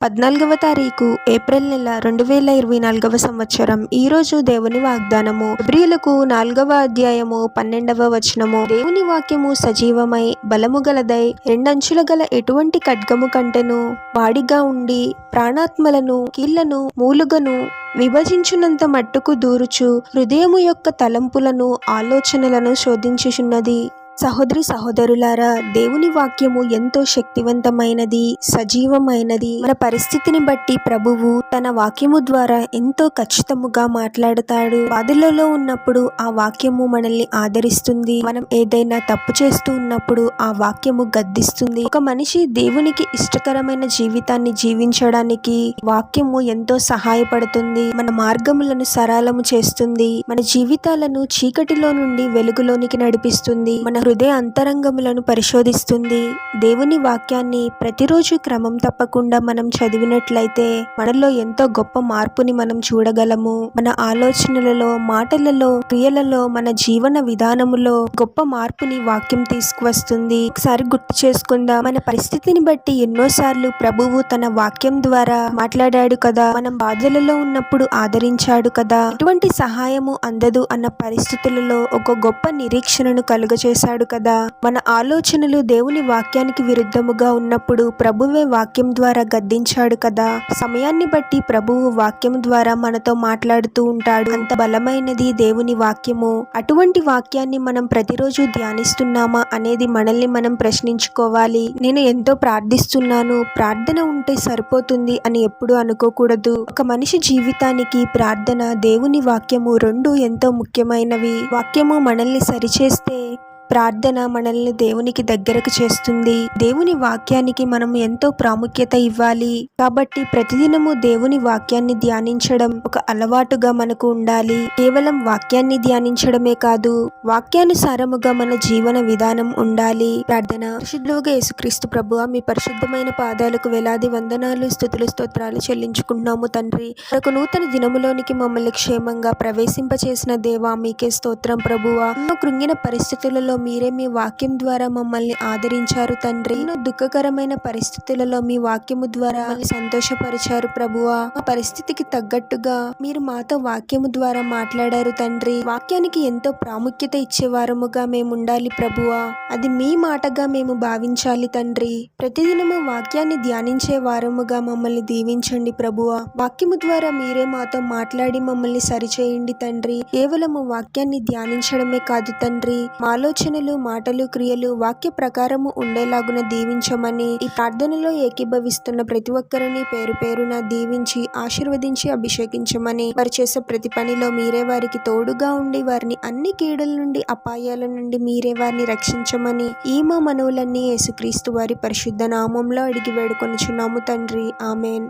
14వ తారీఖు ఏప్రిల్ నెల 2024వ సంవత్సరం. ఈరోజు దేవుని వాగ్దానము. హెబ్రీయులకు 4వ అధ్యాయము 12వ వచనము. దేవుని వాక్యము సజీవమై బలము గలదై రెండంచుల గల ఎటువంటి ఖడ్గము కంటెను వాడిగా ఉండి ప్రాణాత్మలను కీళ్లను మూలుగను విభజించునంత మట్టుకు దూరుచు హృదయము యొక్క తలంపులను ఆలోచనలను శోధించుచున్నది. సహోదరి సహోదరులారా, దేవుని వాక్యము ఎంతో శక్తివంతమైనది, సజీవమైనది. మన పరిస్థితిని బట్టి ప్రభువు తన వాక్యము ద్వారా ఎంతో ఖచ్చితముగా మాట్లాడుతాడు. బాధలలో ఉన్నప్పుడు ఆ వాక్యము మనల్ని ఆదరిస్తుంది. మనం ఏదైనా తప్పు చేస్తూ ఉన్నప్పుడు ఆ వాక్యము గద్దిస్తుంది. ఒక మనిషి దేవునికి ఇష్టకరమైన జీవితాన్ని జీవించడానికి వాక్యము ఎంతో సహాయపడుతుంది. మన మార్గములను సరళము చేస్తుంది. మన జీవితాలను చీకటిలో నుండి వెలుగులోనికి నడిపిస్తుంది. మన హృదయ అంతరంగములను పరిశోధిస్తుంది. దేవుని వాక్యాన్ని ప్రతిరోజు క్రమం తప్పకుండా మనం చదివినట్లయితే మనలో ఎంతో గొప్ప మార్పుని మనం చూడగలము. మన ఆలోచనలలో, మాటలలో, క్రియలలో, మన జీవన విధానములో గొప్ప మార్పుని వాక్యం తీసుకువస్తుంది. ఒకసారి గుర్తు చేసుకుందాం. మన పరిస్థితిని బట్టి ఎన్నోసార్లు ప్రభువు తన వాక్యం ద్వారా మాట్లాడాడు కదా. మనం బాధలలో ఉన్నప్పుడు ఆదరించాడు కదా. ఎటువంటి సహాయము అందదు అన్న పరిస్థితులలో ఒక గొప్ప నిరీక్షణను కలుగచేశాడు కదా. మన ఆలోచనలు దేవుని వాక్యానికి విరుద్ధముగా ఉన్నప్పుడు ప్రభువే వాక్యం ద్వారా గద్దించాడు కదా. సమయాన్ని బట్టి ప్రభువు వాక్యం ద్వారా మనతో మాట్లాడుతూ ఉంటాడు. అంత బలమైనది దేవుని వాక్యము. అటువంటి వాక్యాన్ని మనం ప్రతిరోజు ధ్యానిస్తున్నామా అనేది మనల్ని మనం ప్రశ్నించుకోవాలి. నేను ఎంతో ప్రార్థిస్తున్నాను, ప్రార్థన ఉంటే సరిపోతుంది అని ఎప్పుడు అనుకోకూడదు. ఒక మనిషి జీవితానికి ప్రార్థన, దేవుని వాక్యము రెండు ఎంతో ముఖ్యమైనవి. వాక్యము మనల్ని సరిచేస్తే ప్రార్థన మనల్ని దేవునికి దగ్గరకు చేస్తుంది. దేవుని వాక్యానికి మనం ఎంతో ప్రాముఖ్యత ఇవ్వాలి. కాబట్టి ప్రతిదినము దేవుని వాక్యాన్ని ధ్యానించడం ఒక అలవాటుగా మనకు ఉండాలి. కేవలం వాక్యాన్ని ధ్యానించడమే కాదు, వాక్యానుసారముగా మన జీవన విధానం ఉండాలి. ప్రార్థన. పరిశుద్ధులుగా యేసుక్రీస్తు ప్రభువా, మీ పరిశుద్ధమైన పాదాలకు వేలాది వందనాలు, స్తుతులు, స్తోత్రాలు చెల్లించుకుంటున్నాము తండ్రి. మరొక నూతన దినములోనికి మమ్మల్ని క్షేమంగా ప్రవేశింపచేసిన దేవా మీకే స్తోత్రం ప్రభువా. ఎన్నో కృంగిన పరిస్థితులలో మీరే మీ వాక్యం ద్వారా మమ్మల్ని ఆదరించారు తండ్రి. ఎన్నో దుఃఖకరమైన పరిస్థితులలో మీ వాక్యము ద్వారా మమ్మల్ని సంతోషపరిచారు ప్రభువా. మా పరిస్థితికి తగ్గట్టుగా మీరు మాతో వాక్యము ద్వారా మాట్లాడారు తండ్రి. వాక్యానికి ఎంతో ప్రాముఖ్యత ఇచ్చేవారముగా మేము ఉండాలి ప్రభువా. అది మీ మాటగా మేము భావించాలి తండ్రి. ప్రతిదినము వాక్యాన్ని ధ్యానించే వారముగా మమ్మల్ని దీవించండి ప్రభువా. వాక్యము ద్వారా మీరే మాతో మాట్లాడి మమ్మల్ని సరిచేయండి తండ్రి. కేవలము వాక్యాన్ని ధ్యానించడమే కాదు తండ్రి, మా ఆలోచనలు, మాటలు, క్రియలు వాక్య ప్రకారము ఉండేలాగున దీవించమని ఈ ప్రార్థనలో ఏకీభవిస్తున్న ప్రతి ఒక్కరిని పేరు పేరున దీవించి ఆశీర్వదించి అభిషేకించమని, వారు చేసే ప్రతి పనిలో మీరే వారికి తోడుగా ఉండి వారిని అన్ని కీడుల నుండి, అపాయాల నుండి మీరే వారిని రక్షించమని ఈ మా మనవులన్నీ యేసుక్రీస్తు వారి పరిశుద్ధ నామంలో అడిగి వేడుకొనుచున్నాము తండ్రి. ఆమెన్.